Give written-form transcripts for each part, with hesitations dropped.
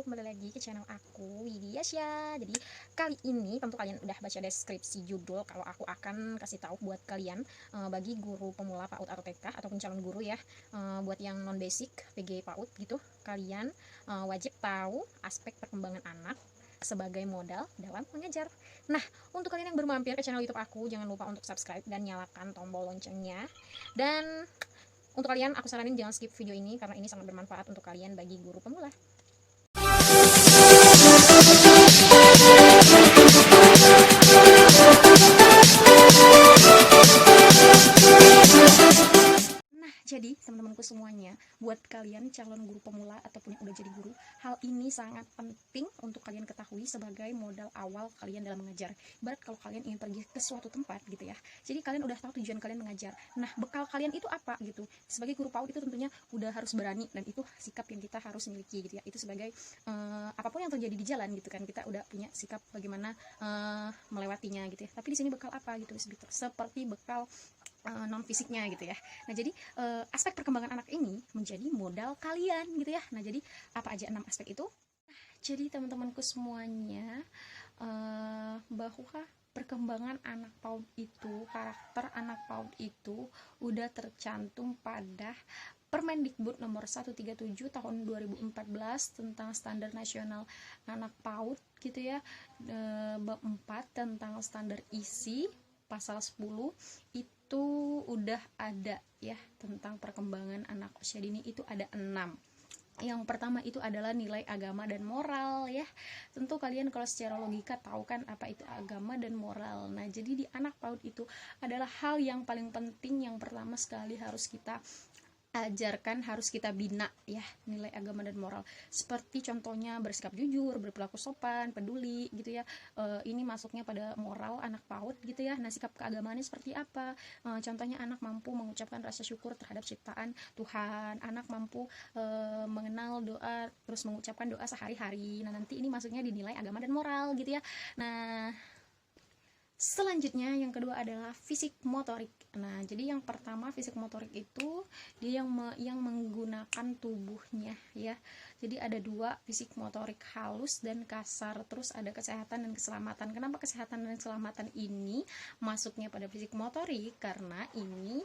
kembali lagi ke channel aku, Widiasya. Jadi kali ini tentu kalian udah baca deskripsi judul kalau aku akan kasih tahu buat kalian bagi guru pemula PAUD atau TK ataupun calon guru ya, buat yang non basic PG PAUD gitu, kalian wajib tahu aspek perkembangan anak sebagai modal dalam mengajar. Nah, untuk kalian yang baru mampir ke channel YouTube aku, jangan lupa untuk subscribe dan nyalakan tombol loncengnya. Dan untuk kalian, aku saranin jangan skip video ini karena ini sangat bermanfaat untuk kalian bagi guru pemula. Nah, jadi teman-temanku semuanya, buat kalian calon guru pemula ataupun yang udah jadi guru, hal ini sangat penting untuk kalian ketahui sebagai modal awal kalian dalam mengajar. Ibarat kalau kalian ingin pergi ke suatu tempat gitu ya, jadi kalian udah tahu tujuan kalian mengajar. Nah, bekal kalian itu apa gitu. Sebagai guru PAUD itu tentunya udah harus berani, dan itu sikap yang kita harus miliki gitu ya. Itu sebagai apapun yang terjadi di jalan gitu kan, kita udah punya sikap bagaimana melewatinya gitu ya. Tapi di sini bekal apa gitu, seperti bekal non fisiknya gitu ya. Nah, jadi aspek perkembangan anak ini menjadi modal kalian gitu ya. Nah, jadi apa aja 6 aspek itu? Jadi teman-temanku semuanya, bahwa perkembangan anak PAUD itu, karakter anak PAUD itu udah tercantum pada Permendikbud nomor 137 tahun 2014 tentang standar nasional anak PAUD gitu ya, bab 4 tentang standar isi pasal 10 itu udah ada ya, tentang perkembangan anak usia dini itu ada 6. Yang pertama itu adalah nilai agama dan moral ya. Tentu kalian kalau secara logika tahu kan apa itu agama dan moral. Nah, jadi di anak PAUD itu adalah hal yang paling penting, yang pertama sekali harus kita ajarkan, harus kita bina ya, nilai agama dan moral. Seperti contohnya bersikap jujur, berperilaku sopan, peduli gitu ya. Ini masuknya pada moral anak PAUD gitu ya. Nah, sikap keagamaannya seperti apa? Contohnya anak mampu mengucapkan rasa syukur terhadap ciptaan Tuhan, anak mampu mengenal doa, terus mengucapkan doa sehari-hari. Nah, nanti ini masuknya di nilai agama dan moral gitu ya. Nah, selanjutnya yang kedua adalah fisik motorik. Nah, jadi yang pertama fisik motorik itu dia yang menggunakan tubuhnya ya. Jadi ada 2, fisik motorik halus dan kasar. Terus ada kesehatan dan keselamatan. Kenapa kesehatan dan keselamatan ini masuknya pada fisik motorik? Karena ini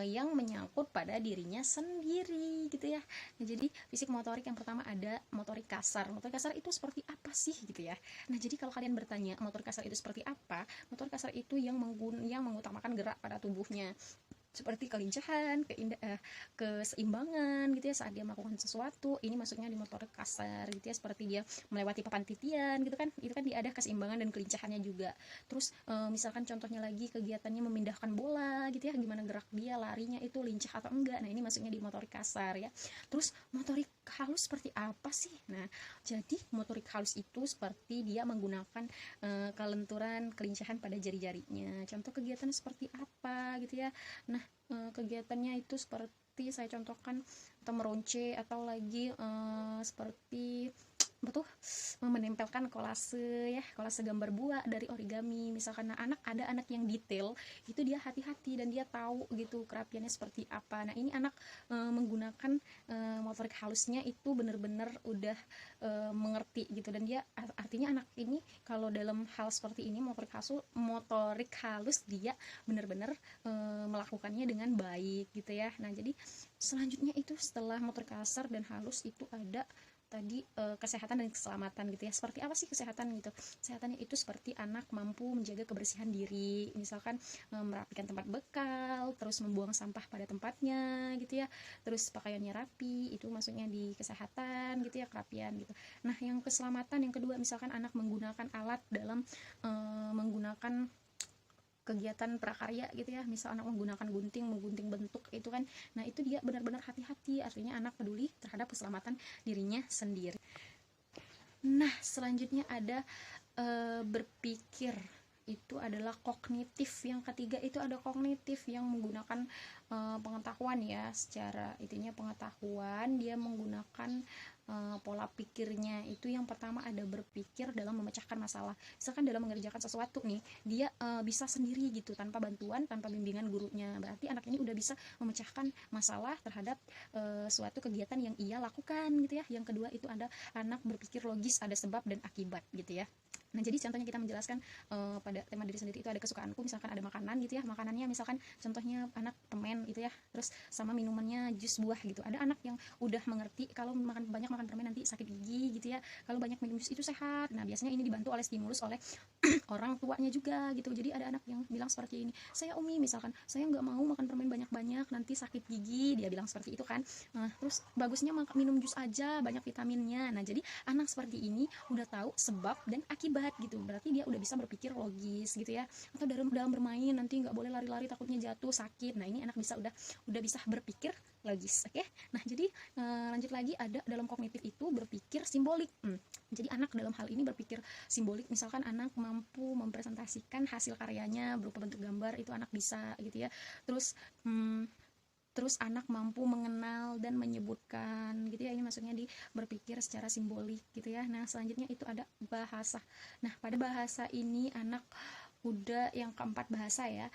yang menyangkut pada dirinya sendiri gitu ya. Nah, jadi fisik motorik yang pertama ada motorik kasar. Motorik kasar itu seperti apa sih gitu ya. Nah, jadi kalau kalian bertanya motorik kasar itu seperti apa? Motorik kasar itu yang mengutamakan gerak pada tubuhnya, seperti kelincahan, keseimbangan gitu ya saat dia melakukan sesuatu. Ini maksudnya di motorik kasar gitu ya, seperti dia melewati papan titian gitu kan, itu kan dia ada keseimbangan dan kelincahannya juga. Terus misalkan contohnya lagi kegiatannya memindahkan bola gitu ya, gimana gerak dia, larinya itu lincah atau enggak. Nah, ini maksudnya di motorik kasar ya. Terus motorik halus seperti apa sih? Nah, jadi motorik halus itu seperti dia menggunakan kelenturan, kelincahan pada jari-jarinya. Contoh kegiatan seperti apa gitu ya. Nah, kegiatannya itu seperti saya contohkan, atau meronce, atau lagi seperti betul menempelkan kolase ya, kolase gambar buah dari origami misalkan. Nah, ada anak yang detail itu dia hati-hati dan dia tahu gitu kerapiannya seperti apa. Nah, ini anak menggunakan motorik halusnya itu benar-benar udah mengerti gitu, dan dia artinya anak ini kalau dalam hal seperti ini motorik halus dia benar-benar melakukannya dengan baik gitu ya. Nah, jadi selanjutnya itu setelah motorik kasar dan halus itu ada tadi kesehatan dan keselamatan gitu ya. Seperti apa sih kesehatan gitu? Kesehatannya itu seperti anak mampu menjaga kebersihan diri, misalkan merapikan tempat bekal, terus membuang sampah pada tempatnya gitu ya. Terus pakaiannya rapi, itu maksudnya di kesehatan gitu ya, kerapian gitu. Nah, yang keselamatan yang kedua, misalkan anak menggunakan alat dalam menggunakan kegiatan prakarya gitu ya, misal anak menggunakan menggunting bentuk itu kan. Nah, itu dia benar-benar hati-hati, artinya anak peduli terhadap keselamatan dirinya sendiri. Nah, selanjutnya ada berpikir itu adalah kognitif. Yang ketiga itu ada kognitif yang menggunakan pengetahuan ya, secara itunya pengetahuan, dia menggunakan pola pikirnya. Itu yang pertama ada berpikir dalam memecahkan masalah. Misalkan dalam mengerjakan sesuatu nih, dia bisa sendiri gitu, tanpa bantuan, tanpa bimbingan gurunya. Berarti anak ini udah bisa memecahkan masalah terhadap suatu kegiatan yang ia lakukan gitu ya. Yang kedua itu ada anak berpikir logis, ada sebab dan akibat gitu ya. Nah, jadi contohnya kita menjelaskan pada tema diri sendiri itu ada kesukaanku, misalkan ada makanan gitu ya, makanannya misalkan contohnya anak permen gitu ya, terus sama minumannya jus buah gitu. Ada anak yang udah mengerti kalau banyak makan permen nanti sakit gigi gitu ya, kalau banyak minum jus itu sehat. Nah, biasanya ini dibantu oleh stimulus oleh orang tuanya juga gitu. Jadi ada anak yang bilang seperti ini, saya Umi misalkan, saya nggak mau makan permen banyak-banyak nanti sakit gigi, dia bilang seperti itu kan. Terus bagusnya minum jus aja, banyak vitaminnya. Nah, jadi anak seperti ini udah tahu sebab dan akibat gitu, berarti dia udah bisa berpikir logis gitu ya. Atau dalam bermain nanti nggak boleh lari-lari takutnya jatuh sakit. Nah, ini anak udah bisa berpikir logis. Oke. Nah, jadi lanjut lagi, ada dalam kognitif itu berpikir simbolik. Jadi anak dalam hal ini berpikir simbolik, misalkan anak mampu mempresentasikan hasil karyanya berupa bentuk gambar, itu anak bisa gitu ya. Terus anak mampu mengenal dan menyebutkan gitu ya, ini maksudnya di berpikir secara simbolik gitu ya. Nah, selanjutnya itu ada bahasa. Nah, pada bahasa ini anak udah yang keempat bahasa ya,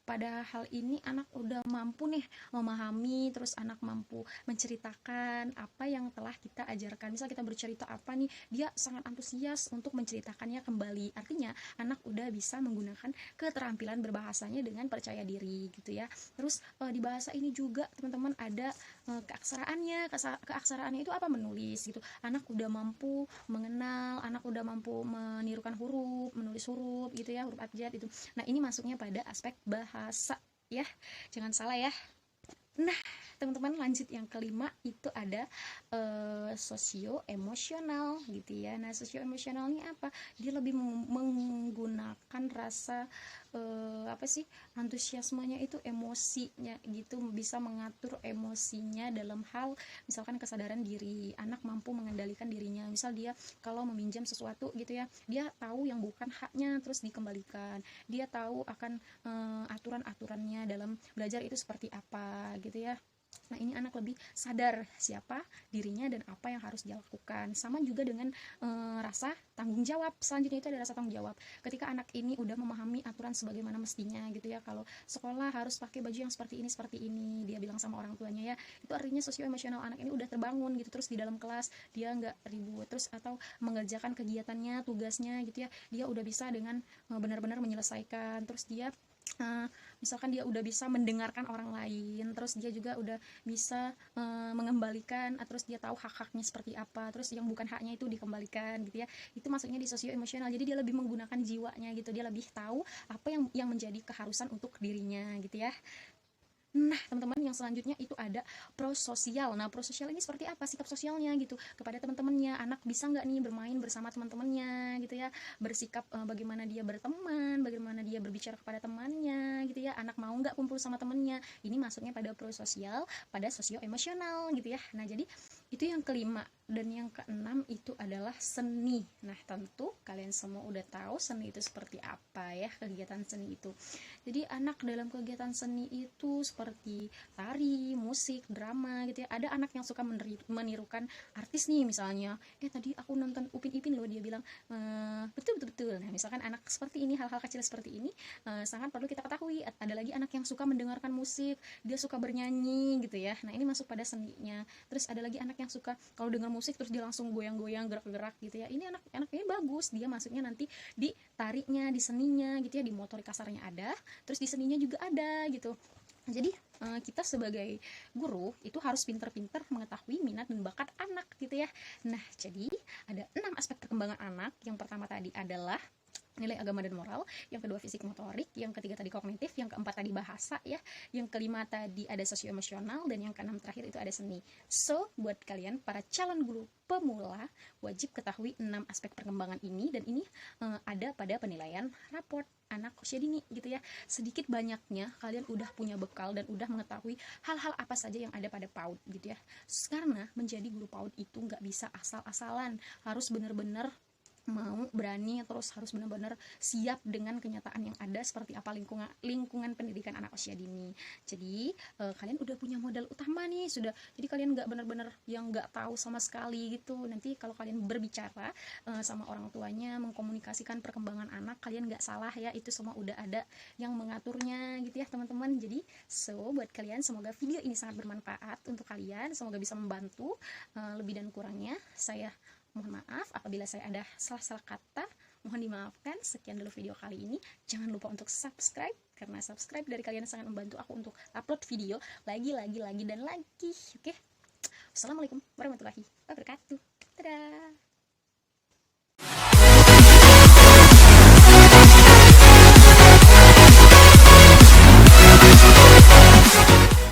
pada hal ini anak udah mampu nih memahami, terus anak mampu menceritakan apa yang telah kita ajarkan. Misal kita bercerita apa nih, dia sangat antusias untuk menceritakannya kembali. Artinya anak udah bisa menggunakan keterampilan berbahasanya dengan percaya diri gitu ya. Terus di bahasa ini juga teman-teman ada keaksaraannya. Keaksaraannya itu apa? Menulis gitu. Anak udah mampu mengenal, anak udah mampu menirukan huruf, menulis huruf gitu ya, huruf abjad itu. Nah, ini masuknya pada aspek bahasa ya, jangan salah ya. Nah, teman-teman lanjut yang kelima itu ada sosio emosional gitu ya. Nah, sosio emosional ini apa? Dia lebih menggunakan rasa antusiasmenya itu emosinya gitu, bisa mengatur emosinya dalam hal misalkan kesadaran diri. Anak mampu mengendalikan dirinya, misal dia kalau meminjam sesuatu gitu ya, dia tahu yang bukan haknya terus dikembalikan, dia tahu akan aturan-aturannya dalam belajar itu seperti apa gitu ya. Nah, ini anak lebih sadar siapa dirinya dan apa yang harus dia lakukan. Sama juga dengan rasa tanggung jawab. Selanjutnya itu ada rasa tanggung jawab. Ketika anak ini udah memahami aturan sebagaimana mestinya gitu ya, kalau sekolah harus pakai baju yang seperti ini, dia bilang sama orang tuanya ya, itu artinya sosio emosional anak ini udah terbangun gitu. Terus di dalam kelas dia nggak ribut, terus atau mengerjakan kegiatannya, tugasnya gitu ya, dia udah bisa dengan benar-benar menyelesaikan. Terus dia misalkan dia udah bisa mendengarkan orang lain, terus dia juga udah bisa mengembalikan, terus dia tahu hak-haknya seperti apa, terus yang bukan haknya itu dikembalikan gitu ya. Itu maksudnya di sosio emosional. Jadi dia lebih menggunakan jiwanya gitu, dia lebih tahu apa yang menjadi keharusan untuk dirinya gitu ya. Nah, teman-teman, yang selanjutnya itu ada prososial. Nah, prososial ini seperti apa sikap sosialnya gitu kepada teman-temannya. Anak bisa nggak nih bermain bersama teman-temannya gitu ya, bersikap bagaimana dia berteman, bagaimana dia berbicara kepada temannya gitu ya. Anak mau nggak kumpul sama temannya. Ini masuknya pada prososial, pada sosio emosional gitu ya. Nah, jadi itu yang kelima. Dan yang keenam itu adalah seni. Nah, tentu kalian semua udah tahu seni itu seperti apa ya, kegiatan seni itu. Jadi anak dalam kegiatan seni itu seperti tari, musik, drama gitu ya. Ada anak yang suka menirukan artis nih misalnya. Tadi aku nonton Upin Ipin loh, dia bilang betul. Nah, misalkan anak seperti ini, hal-hal kecil seperti ini sangat perlu kita ketahui. Ada lagi anak yang suka mendengarkan musik, dia suka bernyanyi gitu ya. Nah, ini masuk pada seninya. Terus ada lagi anak yang suka kalau dengar musik terus dia langsung goyang-goyang, gerak-gerak gitu ya. Ini anak-anaknya bagus, dia masuknya nanti di tariknya, di seninya gitu ya, di motorik kasarnya ada, terus di seninya juga ada gitu. Jadi kita sebagai guru itu harus pintar-pintar mengetahui minat dan bakat anak gitu ya. Nah, jadi ada 6 aspek perkembangan anak. Yang pertama tadi adalah nilai agama dan moral, yang kedua fisik motorik, yang ketiga tadi kognitif, yang keempat tadi bahasa ya, yang kelima tadi ada sosio emosional, dan yang keenam terakhir itu ada seni. So, buat kalian para calon guru pemula wajib ketahui 6 aspek perkembangan ini, dan ini ada pada penilaian raport anak usia dini gitu ya. Sedikit banyaknya kalian udah punya bekal dan udah mengetahui hal-hal apa saja yang ada pada PAUD gitu ya. Karena menjadi guru PAUD itu nggak bisa asal-asalan, harus benar-benar mau berani, terus harus benar-benar siap dengan kenyataan yang ada seperti apa lingkungan pendidikan anak usia dini. Jadi kalian udah punya modal utama nih, sudah. Jadi kalian nggak benar-benar yang nggak tahu sama sekali gitu. Nanti kalau kalian berbicara sama orang tuanya, mengkomunikasikan perkembangan anak, kalian nggak salah ya, itu semua udah ada yang mengaturnya gitu ya teman-teman. Jadi buat kalian, semoga video ini sangat bermanfaat untuk kalian, semoga bisa membantu. Lebih dan kurangnya saya mohon maaf apabila saya ada salah-salah kata, mohon dimaafkan. Sekian dulu video kali ini. Jangan lupa untuk subscribe, karena subscribe dari kalian sangat membantu aku untuk upload video lagi dan lagi. Oke. Assalamualaikum warahmatullahi wabarakatuh. Dadah.